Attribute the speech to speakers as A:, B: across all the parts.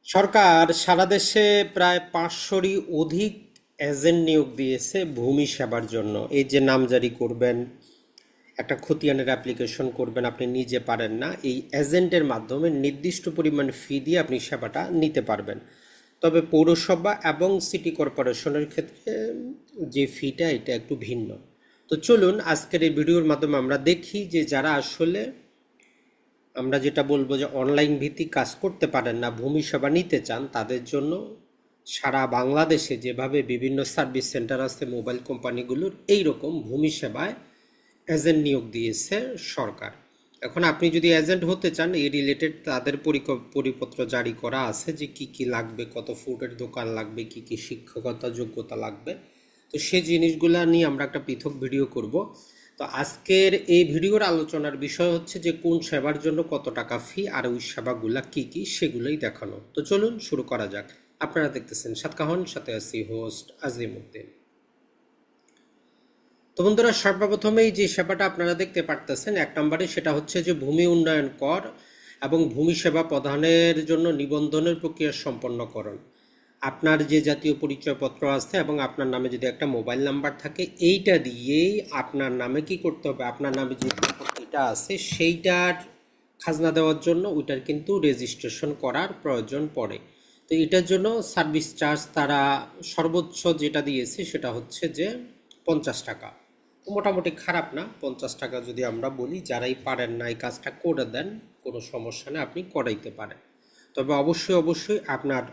A: সরকার সারা দেশে প্রায় ৫০০-রই অধিক এজেন্ট নিয়োগ দিয়েছে ভূমি সেবার জন্য। এই যে নামজারি করবেন, একটা খতিয়ানের অ্যাপ্লিকেশন করবেন, আপনি নিজে পারেন না, এই এজেন্টের মাধ্যমে নির্দিষ্ট পরিমাণ ফি দিয়ে আপনি সেবাটা নিতে পারবেন। তবে পৌরসভা এবং সিটি কর্পোরেশনের ক্ষেত্রে যে ফিটা এটা একটু ভিন্ন। তো চলুন আজকের এই ভিডিওর মাধ্যমে আমরা দেখি যে যারা আসলে আমরা যেটা বলবো যে অনলাইন ভিত্তিক কাজ করতে পারেন না, ভূমি সেবা নিতে চান, তাদের জন্য সারা বাংলাদেশে যেভাবে বিভিন্ন সার্ভিস সেন্টার আছে মোবাইল কোম্পানিগুলোর, এই রকম ভূমি সেবায় এজেন্ট নিয়োগ দিয়েছে সরকার। এখন আপনি যদি এজেন্ট হতে চান, এই রিলেটেড তাদের পরিপত্র জারি করা আছে যে কি কি লাগবে, কত ফুটের দোকান লাগবে, কি কি শিক্ষকতা যোগ্যতা লাগবে। তো সেই জিনিসগুলো নিয়ে আমরা একটা পৃথক ভিডিও করব। তো আজকের এই ভিডিওর আলোচনার বিষয় হচ্ছে যে কোন সেবার জন্য কত টাকা ফি আর ওই সেবাগুলা কি কি সেগুলোই দেখানো। তো চলুন শুরু করা যাক। আপনারা দেখতেছেন সাতকাহন, সাথে আছি হোস্ট আজিমউদ্দিন। তো বন্ধুরা, সর্বপ্রথমেই যে সেবাটা আপনারা দেখতে পারতেছেন এক নম্বরে, সেটা হচ্ছে যে ভূমি উন্নয়ন কর এবং ভূমি সেবা প্রদানের জন্য নিবন্ধনের প্রক্রিয়া সম্পন্নকরণ। আপনার যে জাতীয় পরিচয়পত্র আছে এবং আপনার নামে যদি একটা মোবাইল নাম্বার থাকে, এইটা দিয়েই আপনার নামে কি করতে হবে, আপনার নামে যে সম্পত্তিটা আছে সেইটার খাজনা দেওয়ার জন্য ওইটার কিন্তু রেজিস্ট্রেশন করার প্রয়োজন পড়ে। তো এটার জন্য সার্ভিস চার্জ তারা সর্বোচ্চ যেটা দিয়েছে সেটা হচ্ছে যে 50 টাকা। তো মোটামুটি খারাপ না, 50 টাকা যদি আমরা বলি, যারাই পারেন না এই কাজটা করে দেন, কোনো সমস্যা নেই, আপনি করাইতে পারেন। তবে অবশ্যই অবশ্যই আপনার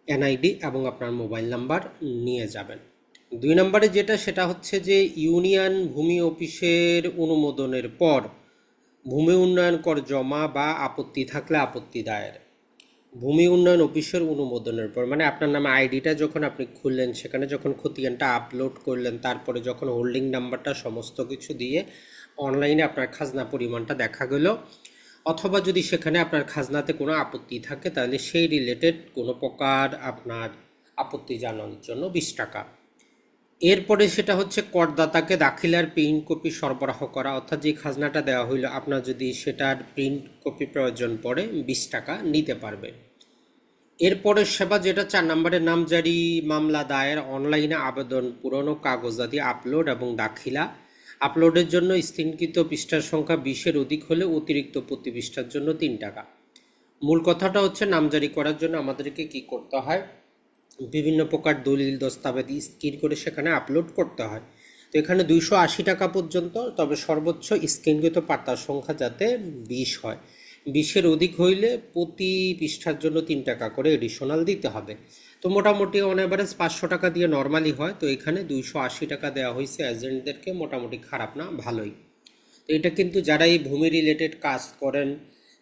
A: এনআইডি এবং আপনার মোবাইল নাম্বার নিয়ে যাবেন। ২ নম্বরে যেটা, সেটা হচ্ছে যে ইউনিয়ন ভূমি অফিসের অনুমোদনের পর ভূমি উন্নয়ন কর জমা বা আপত্তি থাকলে আপত্তি দায়ের। ভূমি উন্নয়ন অফিসের অনুমোদনের পর মানে আপনার নামে আইডিটা যখন আপনি খুললেন, সেখানে যখন খতিয়ানটা আপলোড করলেন, তারপরে যখন হোল্ডিং নাম্বারটা সমস্ত কিছু দিয়ে অনলাইনে আপনার খাজনা পরিমাণটা দেখা গেল, অথবা যদি সেখানে আপনার খাজনাতে কোনো আপত্তি থাকে, তাহলে সেই রিলেটেড কোনো প্রকার আপনার আপত্তি জানানোর জন্য 20 টাকা। এরপরে সেটা হচ্ছে করদাতাকে দাখিলার প্রিন্ট কপি সরবরাহ করা, অর্থাৎ যে খাজনাটা দেওয়া হইলো আপনার যদি সেটার প্রিন্ট কপি প্রয়োজন পড়ে 20 টাকা নিতে পারবে। এরপরের সেবা যেটা ৪ নম্বরে, নামজারি মামলা দায়ের, অনলাইনে আবেদন পূরণ ও কাগজাদি আপলোড এবং দাখিলা। আপলোডের জন্য স্ক্রিনকৃত পৃষ্ঠার সংখ্যা 20-এর অধিক হলে অতিরিক্ত প্রতি পৃষ্ঠার জন্য 3 টাকা। মূল কথাটা হচ্ছে নামজারি করার জন্য আমাদেরকে কি করতে হয়, বিভিন্ন প্রকার দলিল দস্তাবেজ স্ক্রিন করে সেখানে আপলোড করতে হয়। তো এখানে 280 টাকা পর্যন্ত, তবে সর্বোচ্চ স্ক্রিনকৃত পাতার সংখ্যা যাতে 20 হয়, 20-এর অধিক হইলে প্রতি পৃষ্ঠার জন্য 3 টাকা করে এডিশনাল দিতে হবে। তো মোটামুটি অন অ্যাভারেজ 500 টাকা দিয়ে নর্মালি হয়। তো এখানে 280 টাকা দেওয়া হয়েছে এজেন্টদেরকে, মোটামুটি খারাপ না, ভালোই। তো এটা কিন্তু যারা এই ভূমি রিলেটেড কাজ করেন,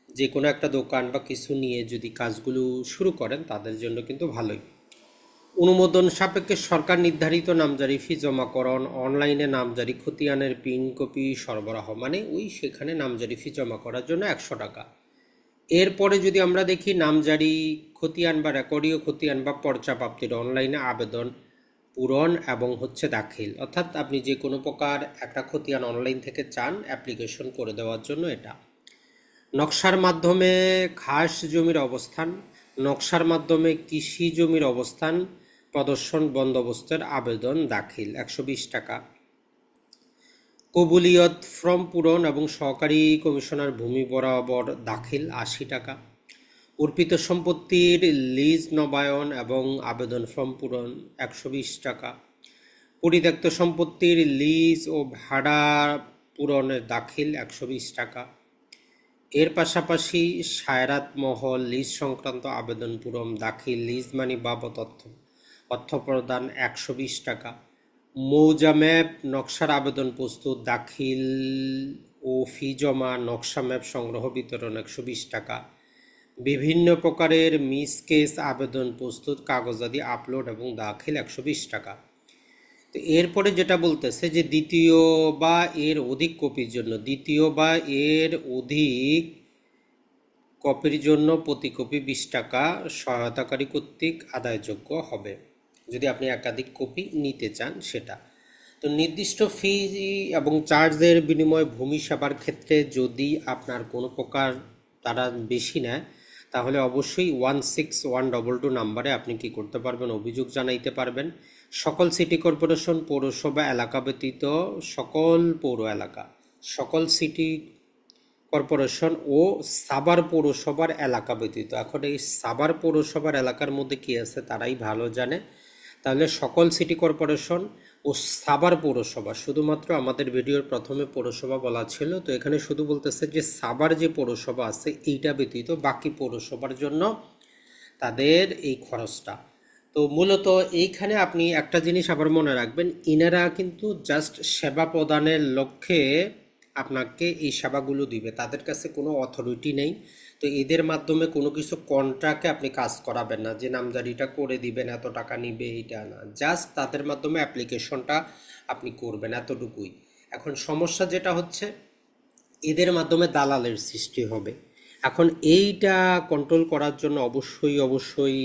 A: যে কোনো একটা দোকান বা কিছু নিয়ে যদি কাজগুলো শুরু করেন, তাদের জন্য কিন্তু ভালোই। অনুমোদন সাপেক্ষে সরকার নির্ধারিত নামজারি ফি জমাকরণ, অনলাইনে নামজারি খতিয়ানের প্রিন্ট কপি সরবরাহ, মানে ওই সেখানে নামজারি ফি জমা করার জন্য 100 টাকা। এরপরে যদি আমরা দেখি, নামজারি খতিয়ান বা রেকর্ডীয় খতিয়ান বা পর্চা প্রাপ্তির অনলাইনে আবেদন পূরণ এবং হচ্ছে দাখিল, অর্থাৎ আপনি যে কোনো প্রকার একটা খতিয়ান অনলাইন থেকে চান অ্যাপ্লিকেশন করে দেওয়ার জন্য এটা। নকশার মাধ্যমে খাস জমির অবস্থান, নকশার মাধ্যমে কৃষি জমির অবস্থান প্রদর্শন বন্দোবস্তের আবেদন দাখিল 120 টাকা। কবুলিয়ত ফর্ম পূরণ এবং সহকারী কমিশনার ভূমি বরাবর দাখিল 80 টাকা। অর্পিত সম্পত্তির লিজ নবায়ন এবং আবেদন ফর্ম পূরণ 120 টাকা। পরিত্যক্ত সম্পত্তির লিজ ও ভাড়া পূরণের দাখিল 120 টাকা। এর পাশাপাশি সায়রাত মহল লিজ সংক্রান্ত আবেদন পূরণ দাখিল, লিজ মানি বাবদ অর্থ প্রদান 120 টাকা। মৌজা ম্যাপ নকশার আবেদন প্রস্তুত দাখিল ও ফি জমা, নকশা ম্যাপ সংগ্রহ বিতরণ 120 টাকা। বিভিন্ন প্রকারের মিসকেস আবেদন প্রস্তুত, কাগজাদি আপলোড এবং দাখিল 120 টাকা। তো এরপরে যেটা বলতেছে যে দ্বিতীয় বা এর অধিক কপির জন্য, দ্বিতীয় বা এর অধিক কপির জন্য প্রতি কপি 20 টাকা সহায়তাকারী কর্তৃক আদায়যোগ্য হবে, যদি আপনি একাধিক কপি নিতে চান সেটা। তো নির্দিষ্ট ফি এবং চার্জের বিনিময়ে ভূমি সেবার ক্ষেত্রে যদি আপনার কোনো প্রকার তারা বেশি নেয়, তাহলে অবশ্যই 16122 নাম্বারে আপনি কি করতে পারবেন, অভিযোগ জানাইতে পারবেন। সকল সিটি কর্পোরেশন, পৌরসভা এলাকা ব্যতীত সকল পৌর এলাকা, সকল সিটি কর্পোরেশন ও সাভার পৌরসভার এলাকা ব্যতীত। এখন এই সাভার পৌরসভার এলাকার মধ্যে কি আছে তারাই ভালো জানে। তাহলে সকল সিটি কর্পোরেশন ও সাভার পৌরসভা, শুধুমাত্র আমাদের ভিডিওর প্রথমে পৌরসভা বলা ছিল, তো এখানে শুধু বলতেছে যে সাভার যে পৌরসভা আছে এইটা ব্যতীত বাকি পৌরসভার জন্য তাদের এই খরচটা। তো মূলত এইখানে আপনি একটা জিনিস আবার মনে রাখবেন, ইনারা কিন্তু জাস্ট সেবা প্রদানের লক্ষ্যে আপনাকে এই সেবাগুলো দিবে, তাদের কাছে কোনো অথরিটি নেই। তো এদের মাধ্যমে কোনো কিছু কন্ট্রাক্টে আপনি কাজ করাবেন না যে নামজারিটা করে দিবেন, এত টাকা নিবে, এইটা না। জাস্ট তাদের মাধ্যমে অ্যাপ্লিকেশনটা আপনি করবেন, এতটুকুই। এখন সমস্যা যেটা হচ্ছে, এদের মাধ্যমে দালালের সৃষ্টি হবে। এখন এইটা কন্ট্রোল করার জন্য অবশ্যই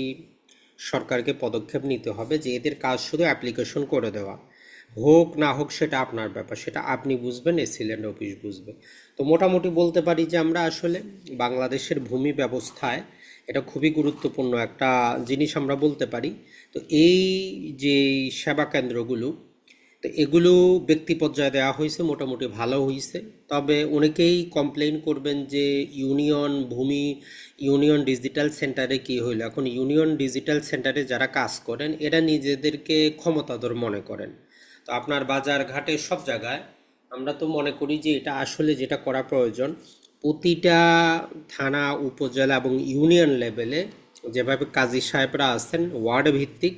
A: সরকারকে পদক্ষেপ নিতে হবে যে এদের কাজ শুধু অ্যাপ্লিকেশন করে দেওয়া, হোক না হোক সেটা আপনার ব্যাপার, সেটা আপনি বুঝবেন, এসিল্যান্ড অফিস বুঝবে। তো মোটামুটি বলতে পারি যে আমরা আসলে বাংলাদেশের ভূমি ব্যবস্থায় এটা খুবই গুরুত্বপূর্ণ একটা জিনিস আমরা বলতে পারি। তো এই যে সেবা কেন্দ্রগুলো, তো এগুলো ব্যক্তি পর্যায়ে দেওয়া হয়েছে, মোটামুটি ভালো হয়েছে। তবে অনেকেই কমপ্লেইন করবেন যে ইউনিয়ন ডিজিটাল সেন্টারে কি হইলো। এখন ইউনিয়ন ডিজিটাল সেন্টারে যারা কাজ করেন এরা নিজেদেরকে ক্ষমতাধর মনে করেন। তো আপনার বাজার ঘাটে সব জায়গায় আমরা তো মনে করি যে এটা আসলে যেটা করা প্রয়োজন, প্রতিটা থানা, উপজেলা এবং ইউনিয়ন লেভেলে যেভাবে কাজী সাহেবরা আছেন ওয়ার্ড ভিত্তিক,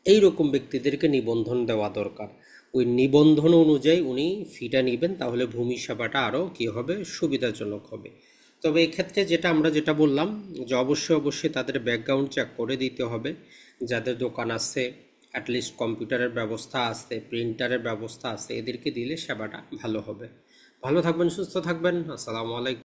A: এই রকম ব্যক্তিদেরকে নিবন্ধন দেওয়া দরকার। ওই নিবন্ধন অনুযায়ী উনি ফিটা নেবেন, তাহলে ভূমি সেবাটা আরও কী হবে, সুবিধাজনক হবে। তবে এক্ষেত্রে যেটা বললাম যে অবশ্যই তাদের ব্যাকগ্রাউন্ড চেক করে দিতে হবে। যাদের দোকান আছে, অ্যাটলিস্ট কম্পিউটারের ব্যবস্থা আছে, প্রিন্টারের ব্যবস্থা আছে, এদেরকে দিলে সেবাটা ভালো হবে। ভালো থাকবেন, সুস্থ থাকবেন। আসসালামু আলাইকুম।